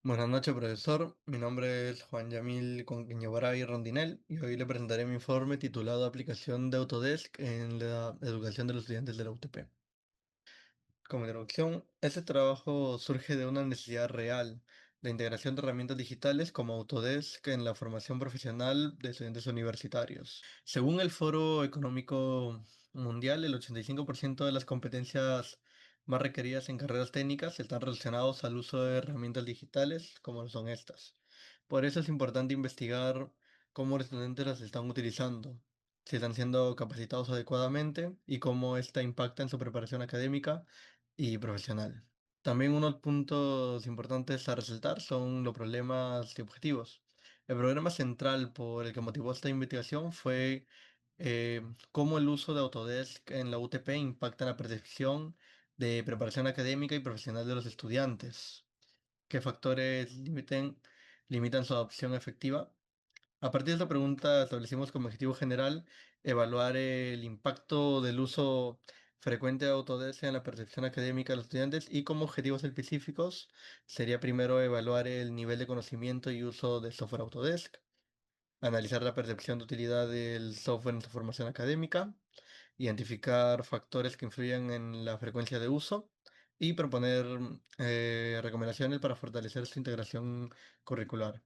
Buenas noches, profesor. Mi nombre es Juan Yamil Conquiñobaray Rondinel y hoy le presentaré mi informe titulado Aplicación de Autodesk en la educación de los estudiantes de la UTP. Como introducción, este trabajo surge de una necesidad real, la integración de herramientas digitales como Autodesk en la formación profesional de estudiantes universitarios. Según el Foro Económico Mundial, el 85% de las competencias más requeridas en carreras técnicas están relacionados al uso de herramientas digitales como son estas. Por eso es importante investigar cómo los estudiantes las están utilizando, si están siendo capacitados adecuadamente y cómo esta impacta en su preparación académica y profesional. También unos puntos importantes a resaltar son los problemas y objetivos. El problema central por el que motivó esta investigación fue cómo el uso de Autodesk en la UTP impacta en la percepción de preparación académica y profesional de los estudiantes. ¿Qué factores limitan su adopción efectiva? A partir de esta pregunta establecimos como objetivo general evaluar el impacto del uso frecuente de Autodesk en la percepción académica de los estudiantes y como objetivos específicos sería primero evaluar el nivel de conocimiento y uso del software Autodesk, analizar la percepción de utilidad del software en su formación académica, identificar factores que influyen en la frecuencia de uso y proponer recomendaciones para fortalecer su integración curricular.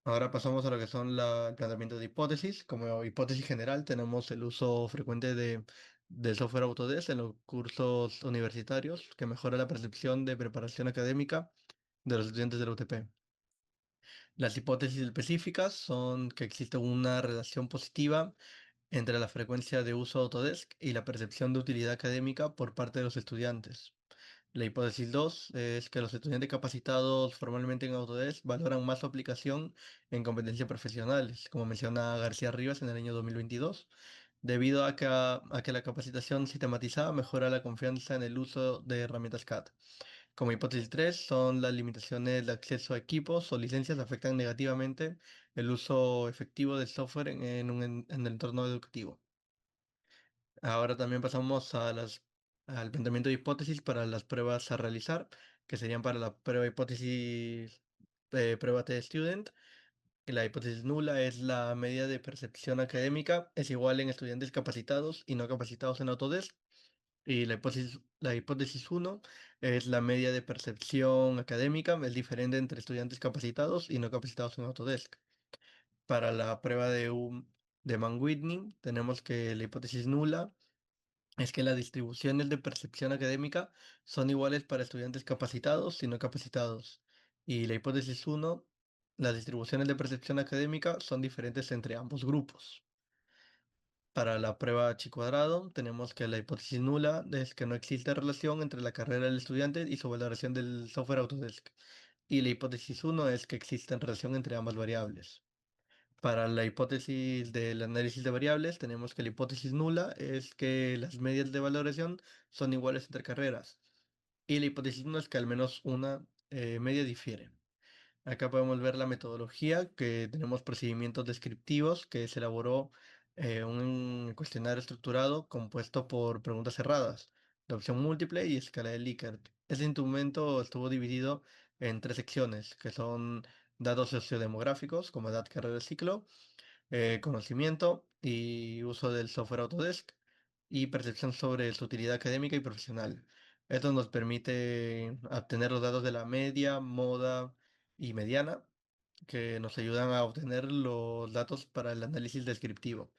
Ahora pasamos a lo que son el planteamiento de hipótesis. Como hipótesis general, tenemos el uso frecuente del software Autodesk en los cursos universitarios, que mejora la percepción de preparación académica de los estudiantes de la UTP. Las hipótesis específicas son que existe una relación positiva entre la frecuencia de uso de Autodesk y la percepción de utilidad académica por parte de los estudiantes. La hipótesis 2 es que los estudiantes capacitados formalmente en Autodesk valoran más su aplicación en competencias profesionales, como menciona García Rivas en el año 2022, debido a que la capacitación sistematizada mejora la confianza en el uso de herramientas CAD. Como hipótesis 3 son las limitaciones de acceso a equipos o licencias afectan negativamente el uso efectivo del software en el entorno educativo. Ahora también pasamos al planteamiento de hipótesis para las pruebas a realizar, que serían para la prueba hipótesis, prueba T-Student. Que La hipótesis nula es la medida de percepción académica, es igual en estudiantes capacitados y no capacitados en Autodesk. Y la hipótesis uno es la media de percepción académica, es diferente entre estudiantes capacitados y no capacitados en Autodesk. Para la prueba de Mann-Whitney, tenemos que la hipótesis nula es que las distribuciones de percepción académica son iguales para estudiantes capacitados y no capacitados. Y la hipótesis uno, las distribuciones de percepción académica son diferentes entre ambos grupos. Para la prueba chi cuadrado, tenemos que la hipótesis nula es que no existe relación entre la carrera del estudiante y su valoración del software Autodesk. Y la hipótesis uno es que existe relación entre ambas variables. Para la hipótesis del análisis de variables, tenemos que la hipótesis nula es que las medias de valoración son iguales entre carreras. Y la hipótesis no es que al menos una media difiere. Acá podemos ver la metodología, que tenemos procedimientos descriptivos, que se elaboró un cuestionario estructurado compuesto por preguntas cerradas, de opción múltiple y escala de Likert. Este instrumento estuvo dividido en tres secciones, que son datos sociodemográficos, como edad, carrera, ciclo, conocimiento y uso del software Autodesk y percepción sobre su utilidad académica y profesional. Esto nos permite obtener los datos de la media, moda y mediana, que nos ayudan a obtener los datos para el análisis descriptivo.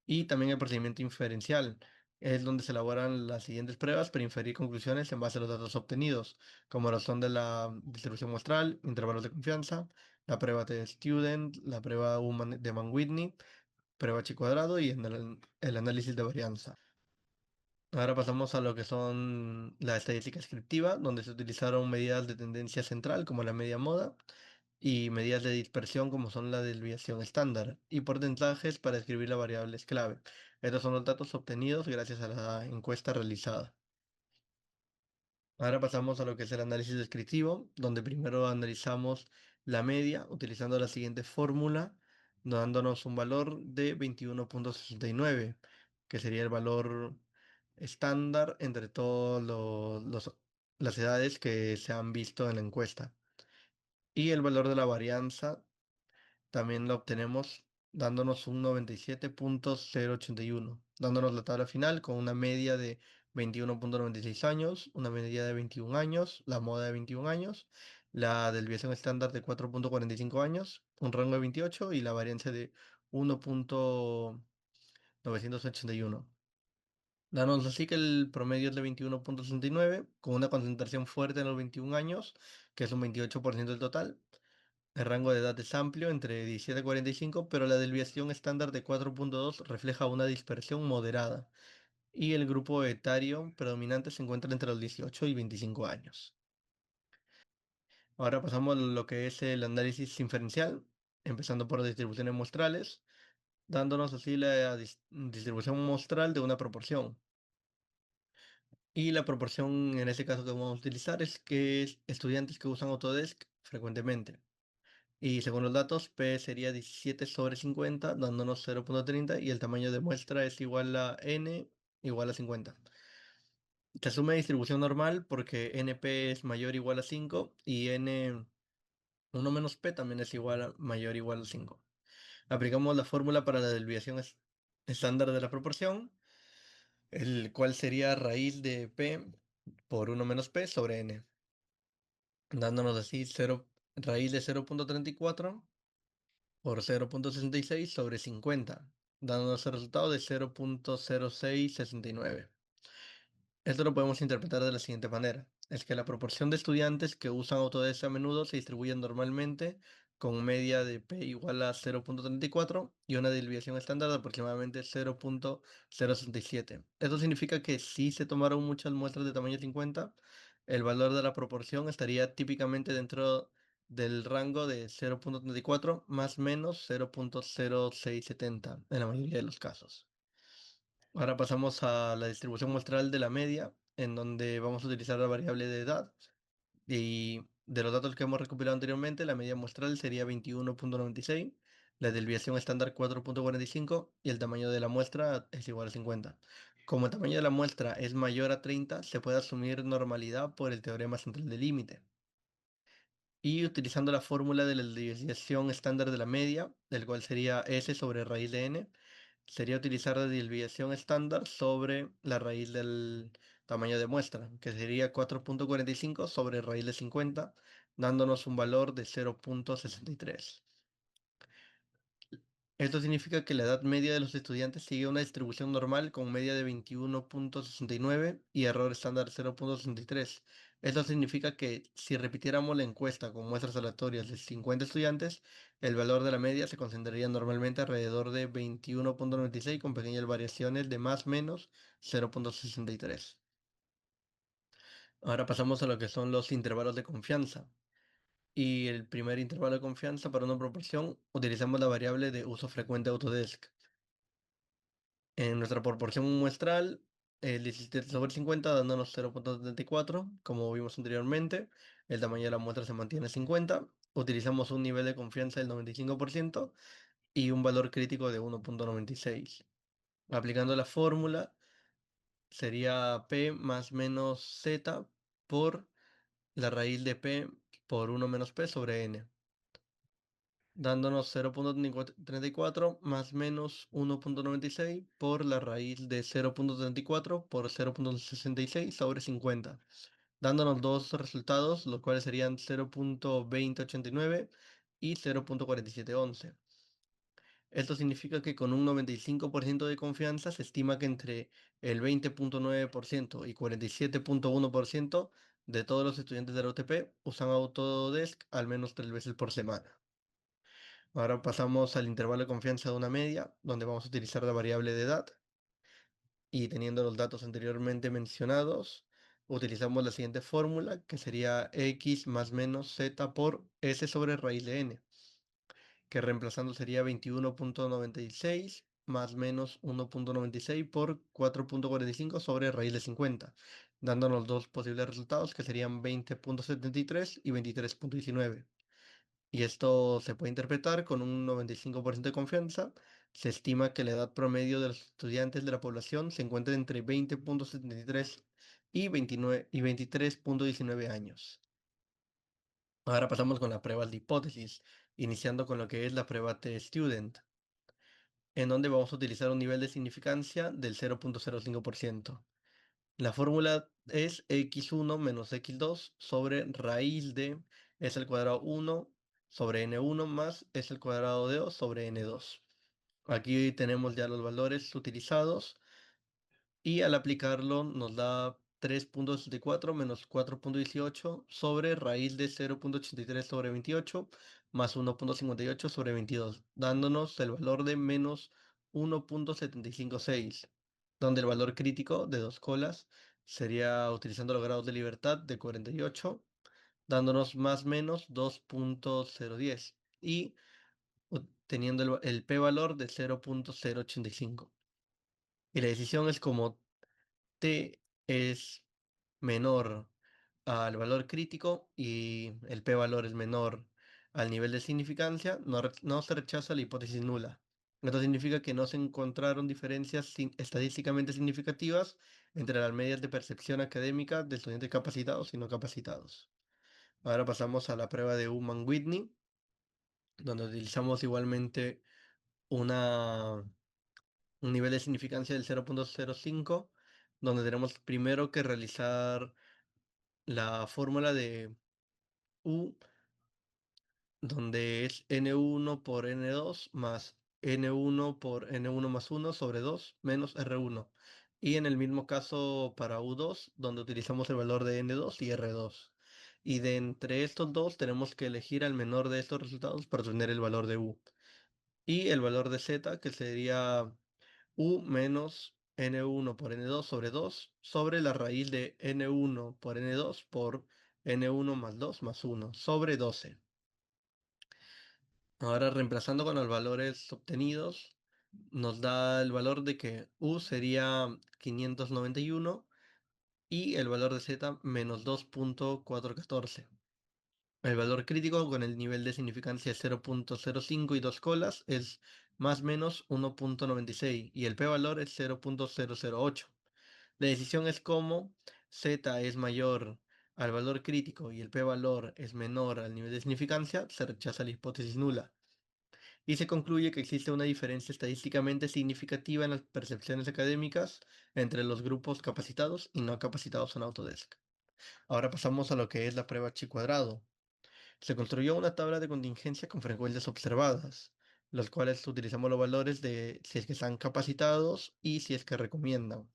Y también el procedimiento inferencial, es donde se elaboran las siguientes pruebas para inferir conclusiones en base a los datos obtenidos, como lo son de la distribución muestral, intervalos de confianza, la prueba de Student, la prueba de Mann-Whitney, prueba chi cuadrado y en el análisis de varianza. Ahora pasamos a lo que son la estadística descriptiva, donde se utilizaron medidas de tendencia central como la media moda y medidas de dispersión como son la desviación estándar y porcentajes para describir las variables clave. Estos son los datos obtenidos gracias a la encuesta realizada. Ahora pasamos a lo que es el análisis descriptivo, donde primero analizamos la media utilizando la siguiente fórmula, dándonos un valor de 21,69, que sería el valor estándar entre todas las edades que se han visto en la encuesta. Y el valor de la varianza también lo obtenemos dándonos un 97.081, dándonos la tabla final con una media de 21.96 años, una media de 21 años, la moda de 21 años, la desviación estándar de 4.45 años, un rango de 28 y la varianza de 1.981. Dándonos así que el promedio es de 21.69, con una concentración fuerte en los 21 años, que es un 28% del total. El rango de edad es amplio, entre 17 y 45, pero la desviación estándar de 4.2 refleja una dispersión moderada, y el grupo etario predominante se encuentra entre los 18 y 25 años. Ahora pasamos a lo que es el análisis inferencial, empezando por distribuciones muestrales, dándonos así la distribución muestral de una proporción. Y la proporción en este caso que vamos a utilizar es que es estudiantes que usan Autodesk frecuentemente. Y según los datos, P sería 17 sobre 50, dándonos 0.30 y el tamaño de muestra es igual a N igual a 50. Se asume distribución normal porque NP es mayor o igual a 5 y N1 menos P también es igual a mayor o igual a 5. Aplicamos la fórmula para la desviación estándar de la proporción, el cual sería raíz de P por 1 menos P sobre N, dándonos así raíz de 0.34 por 0.66 sobre 50, dándonos el resultado de 0.0669. Esto lo podemos interpretar de la siguiente manera. Es que la proporción de estudiantes que usan Autodesk a menudo se distribuye normalmente con media de P igual a 0.34 y una desviación estándar de aproximadamente 0.067. Esto significa que si se tomaron muchas muestras de tamaño 50, el valor de la proporción estaría típicamente dentro del rango de 0.34 más menos 0.0670 en la mayoría de los casos. Ahora pasamos a la distribución muestral de la media, en donde vamos a utilizar la variable de edad. Y de los datos que hemos recopilado anteriormente, la media muestral sería 21.96, la desviación estándar 4.45 y el tamaño de la muestra es igual a 50. Como el tamaño de la muestra es mayor a 30, se puede asumir normalidad por el teorema central del límite. Y utilizando la fórmula de la desviación estándar de la media, el cual sería S sobre raíz de n, sería utilizar la desviación estándar sobre la raíz del tamaño de muestra, que sería 4.45 sobre raíz de 50, dándonos un valor de 0.63. Esto significa que la edad media de los estudiantes sigue una distribución normal con media de 21.69 y error estándar 0.63. Esto significa que si repitiéramos la encuesta con muestras aleatorias de 50 estudiantes, el valor de la media se concentraría normalmente alrededor de 21.96 con pequeñas variaciones de más menos 0.63. Ahora pasamos a lo que son los intervalos de confianza. Y el primer intervalo de confianza para una proporción utilizamos la variable de uso frecuente de Autodesk. En nuestra proporción muestral, el 17 sobre 50 dándonos 0.74, como vimos anteriormente. El tamaño de la muestra se mantiene 50. Utilizamos un nivel de confianza del 95% y un valor crítico de 1.96. Aplicando la fórmula, sería P más menos Z por la raíz de P por 1 menos P sobre N, dándonos 0.34 más menos 1.96 por la raíz de 0.34 por 0.66 sobre 50, dándonos dos resultados, los cuales serían 0.2089 y 0.4711. Esto significa que con un 95% de confianza se estima que entre el 20.9% y 47.1% de todos los estudiantes de la UTP usan Autodesk al menos 3 veces por semana. Ahora pasamos al intervalo de confianza de una media, donde vamos a utilizar la variable de edad y teniendo los datos anteriormente mencionados, utilizamos la siguiente fórmula, que sería x más menos z por s sobre raíz de n, que reemplazando sería 21.96 más menos 1.96 por 4.45 sobre raíz de 50, dándonos dos posibles resultados que serían 20.73 y 23.19. Y esto se puede interpretar con un 95% de confianza. Se estima que la edad promedio de los estudiantes de la población se encuentra entre 20.73 y 29 y 23.19 años. Ahora pasamos con las pruebas de hipótesis, iniciando con lo que es la prueba T-Student, en donde vamos a utilizar un nivel de significancia del 0.05%. La fórmula es x1 menos x2 sobre raíz de s al cuadrado 1 sobre n1 más s al cuadrado de 2 sobre n2. Aquí tenemos ya los valores utilizados y al aplicarlo nos da 3.64 menos 4.18 sobre raíz de 0.83 sobre 28 más 1.58 sobre 22, dándonos el valor de menos 1.756, donde el valor crítico de dos colas sería utilizando los grados de libertad de 48, dándonos más menos 2.010 y teniendo el p-valor de 0.085. Y la decisión es como T es menor al valor crítico y el p-valor es menor al nivel de significancia, no se rechaza la hipótesis nula. Esto significa que no se encontraron diferencias estadísticamente significativas entre las medias de percepción académica de estudiantes capacitados y no capacitados. Ahora pasamos a la prueba de Human-Whitney, donde utilizamos igualmente una un nivel de significancia del 0.05, donde tenemos primero que realizar la fórmula de U, donde es N1 por N2 más N1 por N1 más 1 sobre 2 menos R1. Y en el mismo caso para U2, donde utilizamos el valor de N2 y R2. Y de entre estos dos tenemos que elegir al menor de estos resultados para obtener el valor de U. Y el valor de Z, que sería U menos N1 por N2 sobre 2 sobre la raíz de N1 por N2 por N1 más 2 más 1 sobre 12. Ahora reemplazando con los valores obtenidos, nos da el valor de que U sería 591 y el valor de Z menos 2.414. El valor crítico con el nivel de significancia 0.05 y dos colas es más menos 1.96 y el p-valor es 0.008. La decisión es como z es mayor al valor crítico y el p-valor es menor al nivel de significancia, se rechaza la hipótesis nula. Y se concluye que existe una diferencia estadísticamente significativa en las percepciones académicas entre los grupos capacitados y no capacitados en Autodesk. Ahora pasamos a lo que es la prueba chi cuadrado. Se construyó una tabla de contingencia con frecuencias observadas, los cuales utilizamos los valores de si es que están capacitados y si es que recomiendan.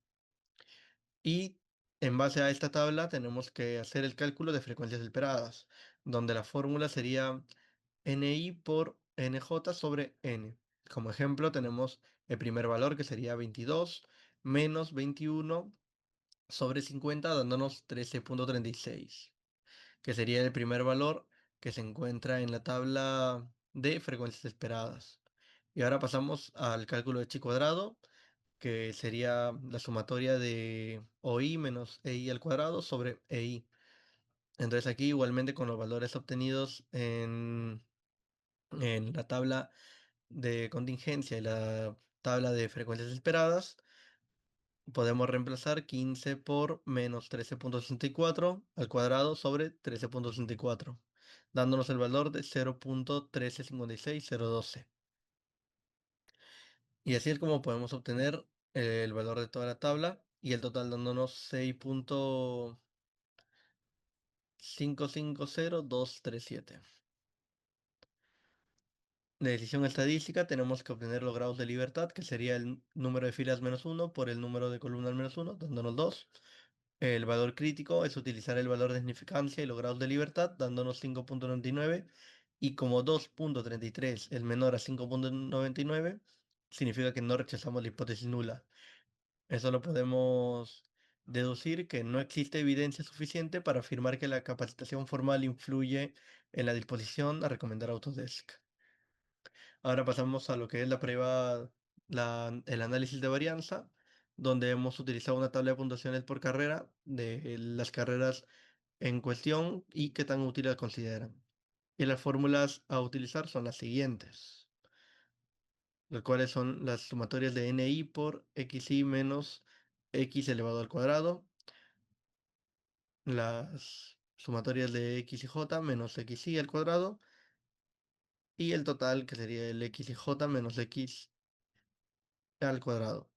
Y en base a esta tabla tenemos que hacer el cálculo de frecuencias esperadas, donde la fórmula sería NI por NJ sobre N. Como ejemplo tenemos el primer valor que sería 22 menos 21 sobre 50 dándonos 13.36, que sería el primer valor que se encuentra en la tabla de frecuencias esperadas. Y ahora pasamos al cálculo de chi cuadrado, que sería la sumatoria de OI menos EI al cuadrado sobre EI. Entonces aquí igualmente con los valores obtenidos en la tabla de contingencia y la tabla de frecuencias esperadas, podemos reemplazar 15 por menos 13.64 al cuadrado sobre 13.64, dándonos el valor de 0.1356012. Y así es como podemos obtener el valor de toda la tabla y el total dándonos 6.550237. De decisión estadística tenemos que obtener los grados de libertad, que sería el número de filas menos uno por el número de columnas menos uno, dándonos 2. El valor crítico es utilizar el valor de significancia y los grados de libertad, dándonos 5.99. Y como 2.33 es menor a 5.99, significa que no rechazamos la hipótesis nula. Eso lo podemos deducir que no existe evidencia suficiente para afirmar que la capacitación formal influye en la disposición a recomendar Autodesk. Ahora pasamos a lo que es la prueba, el análisis de varianza, donde hemos utilizado una tabla de puntuaciones por carrera de las carreras en cuestión y qué tan útiles consideran. Y las fórmulas a utilizar son las siguientes, las cuales son las sumatorias de NI por XI menos X elevado al cuadrado, las sumatorias de x y j menos xy al cuadrado, y el total que sería el x y j menos x al cuadrado.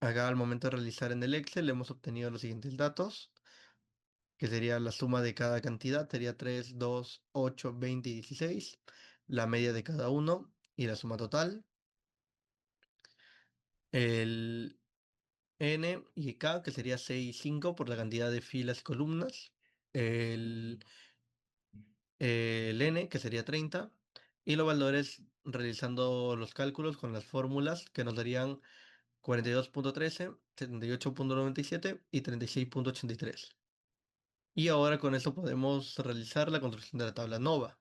Acá al momento de realizar en el Excel hemos obtenido los siguientes datos, que sería la suma de cada cantidad, sería 3, 2, 8, 20 y 16, la media de cada uno y la suma total, el n y k, que sería 6 y 5 por la cantidad de filas y columnas, el, el n, que sería 30, y los valores realizando los cálculos con las fórmulas que nos darían 42.13, 78.97 y 36.83. Y ahora con esto podemos realizar la construcción de la tabla NOVA,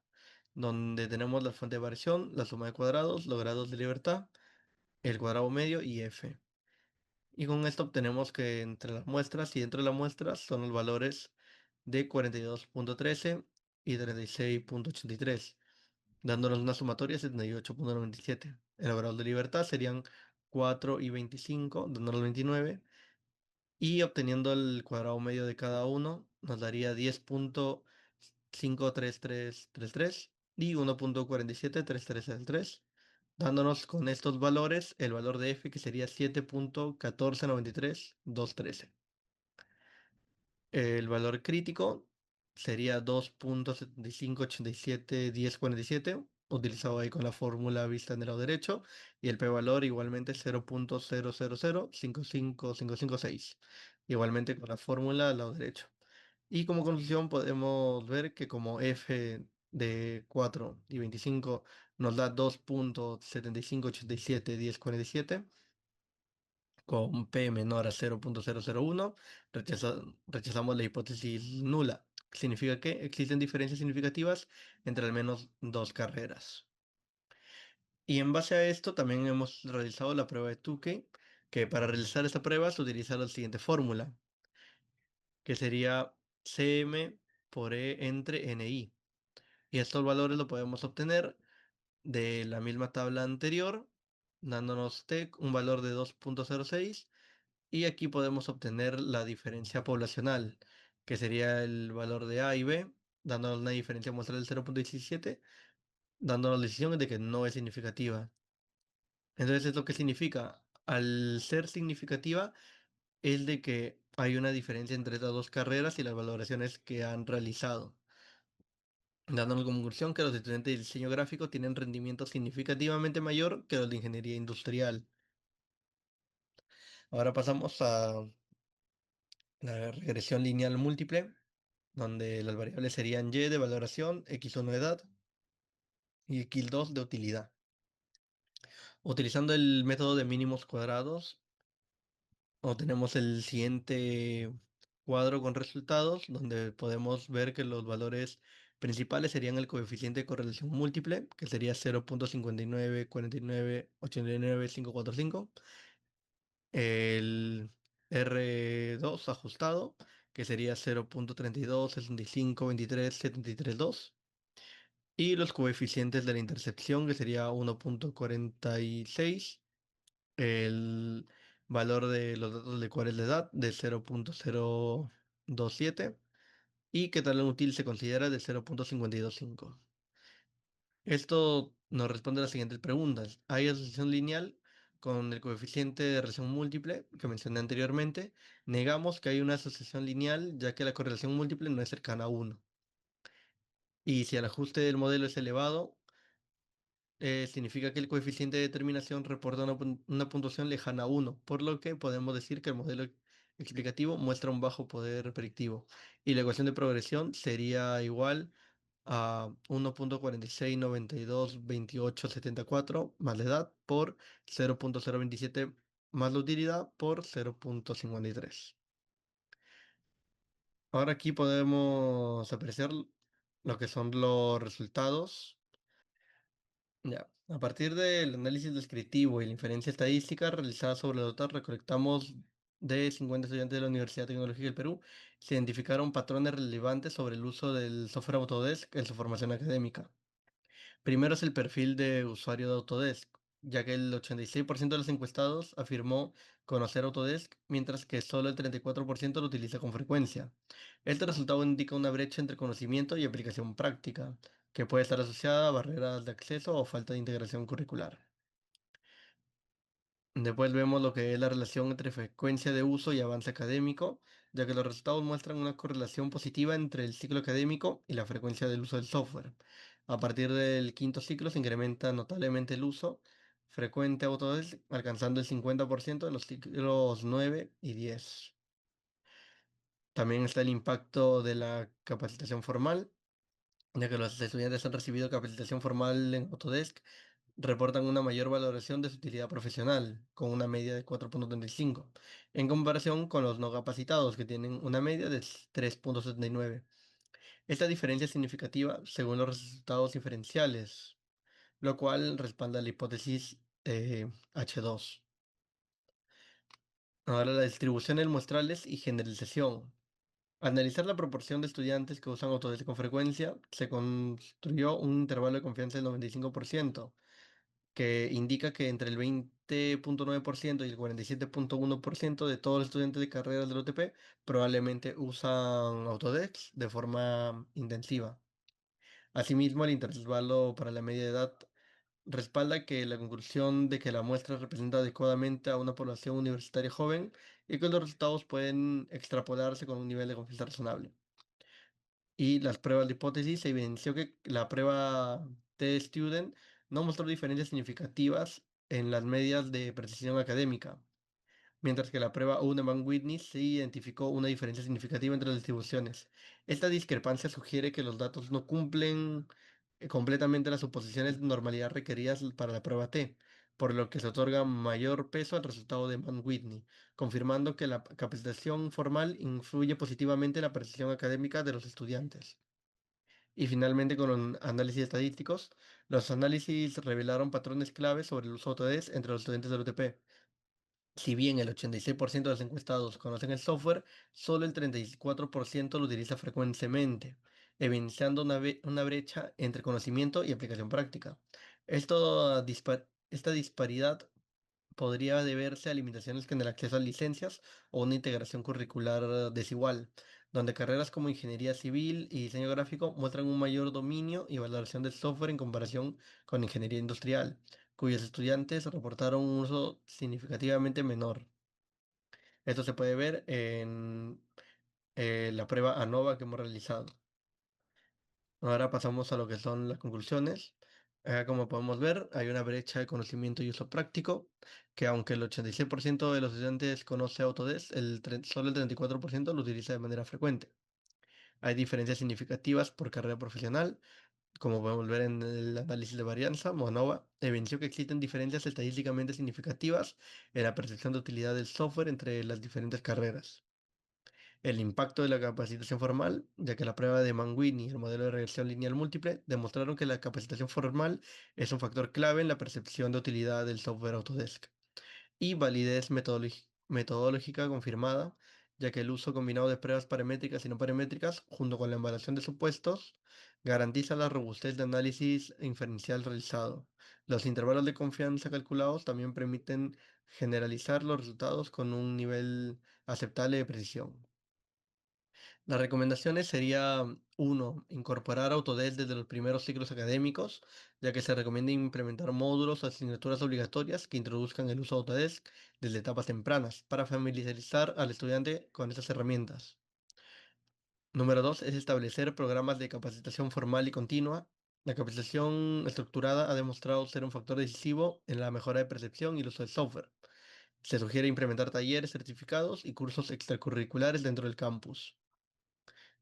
donde tenemos la fuente de variación, la suma de cuadrados, los grados de libertad, el cuadrado medio y f. Y con esto obtenemos que entre las muestras y dentro de las muestras son los valores de 42.13 y 36.83, dándonos una sumatoria de 78.97. El grado de libertad serían 4 y 25, dándonos 29. Y obteniendo el cuadrado medio de cada uno, nos daría 10.53333 y 1.473333, dándonos con estos valores el valor de f, que sería 7.1493213. El valor crítico sería 2.75871047, utilizado ahí con la fórmula vista en el lado derecho, y el p-valor igualmente 0.00055556, igualmente con la fórmula al lado derecho. Y como conclusión podemos ver que como f de 4 y 25 nos da 2.75871047, con P menor a 0.001, rechazamos la hipótesis nula. Significa que existen diferencias significativas entre al menos dos carreras. Y en base a esto también hemos realizado la prueba de Tukey, que para realizar esta prueba se utiliza la siguiente fórmula, que sería Cm por E entre Ni. Y estos valores lo podemos obtener de la misma tabla anterior, dándonos T un valor de 2.06. Y aquí podemos obtener la diferencia poblacional, que sería el valor de A y B, dándonos una diferencia muestral del 0.17, dándonos la decisión de que no es significativa. Entonces, ¿esto qué significa? Al ser significativa, es de que hay una diferencia entre estas dos carreras y las valoraciones que han realizado, dándonos como conclusión que los estudiantes de diseño gráfico tienen rendimiento significativamente mayor que los de ingeniería industrial. Ahora pasamos a la regresión lineal múltiple, donde las variables serían y de valoración, x1 de edad y x2 de utilidad. Utilizando el método de mínimos cuadrados, obtenemos el siguiente cuadro con resultados, donde podemos ver que los valores principales serían el coeficiente de correlación múltiple, que sería 0.5949898545, el R2 ajustado, que sería 0.3265237332, y los coeficientes de la intercepción, que sería 1.46, el valor de los datos de cuál es la edad de 0.027 y qué tal útil se considera de 0.525. Esto nos responde a las siguientes preguntas. ¿Hay asociación lineal con el coeficiente de relación múltiple que mencioné anteriormente? Negamos que hay una asociación lineal, ya que la correlación múltiple no es cercana a 1. Y si el ajuste del modelo es elevado, significa que el coeficiente de determinación reporta una puntuación lejana a 1, por lo que podemos decir que el modelo explicativo muestra un bajo poder predictivo. Y la ecuación de progresión sería igual a 1.46922874 más la edad por 0.027 más la utilidad por 0.53. Ahora aquí podemos apreciar lo que son los resultados. Ya, a partir del análisis descriptivo y la inferencia estadística realizada sobre los datos, recolectamos de 50 estudiantes de la Universidad Tecnológica del Perú, se identificaron patrones relevantes sobre el uso del software Autodesk en su formación académica. Primero es el perfil de usuario de Autodesk. ya que el 86% de los encuestados afirmó conocer Autodesk, mientras que solo el 34% lo utiliza con frecuencia. Este resultado indica una brecha entre conocimiento y aplicación práctica, que puede estar asociada a barreras de acceso o falta de integración curricular. Después vemos lo que es la relación entre frecuencia de uso y avance académico, ya que los resultados muestran una correlación positiva entre el ciclo académico y la frecuencia del uso del software. A partir del quinto ciclo se incrementa notablemente el uso frecuente Autodesk, alcanzando el 50% de los ciclos 9 y 10. También está el impacto de la capacitación formal, ya que los estudiantes han recibido capacitación formal en Autodesk, reportan una mayor valoración de su utilidad profesional, con una media de 4,35, en comparación con los no capacitados, que tienen una media de 3,79. Esta diferencia es significativa según los resultados diferenciales, lo cual respalda la hipótesis H2. Ahora la distribución en muestrales y generalización. Al analizar la proporción de estudiantes que usan Autodesk con frecuencia, se construyó un intervalo de confianza del 95%, que indica que entre el 20,9% y el 47,1% de todos los estudiantes de carreras del OTP probablemente usan Autodesk de forma intensiva. Asimismo, el intervalo para la media de edad respalda que la conclusión de que la muestra representa adecuadamente a una población universitaria joven y que los resultados pueden extrapolarse con un nivel de confianza razonable. Y las pruebas de hipótesis se evidenció que la prueba T-Student no mostró diferencias significativas en las medias de precisión académica, mientras que la prueba Uneman-Whitney sí identificó una diferencia significativa entre las distribuciones. Esta discrepancia sugiere que los datos no cumplen completamente las suposiciones de normalidad requeridas para la prueba T, por lo que se otorga mayor peso al resultado de Mann-Whitney, confirmando que la capacitación formal influye positivamente en la precisión académica de los estudiantes. Y finalmente, con los análisis estadísticos, los análisis revelaron patrones claves sobre el uso de Autodesk entre los estudiantes del UTP. Si bien el 86% de los encuestados conocen el software, solo el 34% lo utiliza frecuentemente, evidenciando una brecha entre conocimiento y aplicación práctica. Esta disparidad podría deberse a limitaciones en el acceso a licencias o una integración curricular desigual, donde carreras como ingeniería civil y diseño gráfico muestran un mayor dominio y valoración del software en comparación con ingeniería industrial, cuyos estudiantes reportaron un uso significativamente menor. Esto se puede ver en la prueba ANOVA que hemos realizado. Ahora pasamos a lo que son las conclusiones. Como podemos ver, hay una brecha de conocimiento y uso práctico, que aunque el 86% de los estudiantes conoce Autodesk, solo el 34% lo utiliza de manera frecuente. Hay diferencias significativas por carrera profesional, como podemos ver en el análisis de varianza. Monova evidenció que existen diferencias estadísticamente significativas en la percepción de utilidad del software entre las diferentes carreras. El impacto de la capacitación formal, ya que la prueba de Manguini y el modelo de regresión lineal múltiple demostraron que la capacitación formal es un factor clave en la percepción de utilidad del software Autodesk. Y validez metodológica confirmada, ya que el uso combinado de pruebas paramétricas y no paramétricas, junto con la evaluación de supuestos, garantiza la robustez de análisis inferencial realizado. Los intervalos de confianza calculados también permiten generalizar los resultados con un nivel aceptable de precisión. Las recomendaciones sería, uno, incorporar Autodesk desde los primeros ciclos académicos, ya que se recomienda implementar módulos o asignaturas obligatorias que introduzcan el uso de Autodesk desde etapas tempranas para familiarizar al estudiante con estas herramientas. Número 2 es establecer programas de capacitación formal y continua. La capacitación estructurada ha demostrado ser un factor decisivo en la mejora de percepción y el uso del software. Se sugiere implementar talleres certificados y cursos extracurriculares dentro del campus.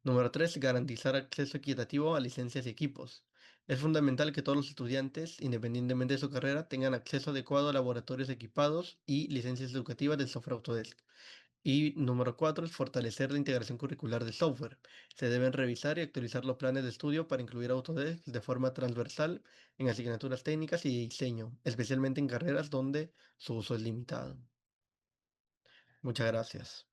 Número 3, garantizar acceso equitativo a licencias y equipos. Es fundamental que todos los estudiantes, independientemente de su carrera, tengan acceso adecuado a laboratorios equipados y licencias educativas del software Autodesk. Y número 4 es fortalecer la integración curricular del software. Se deben revisar y actualizar los planes de estudio para incluir Autodesk de forma transversal en asignaturas técnicas y de diseño, especialmente en carreras donde su uso es limitado. Muchas gracias.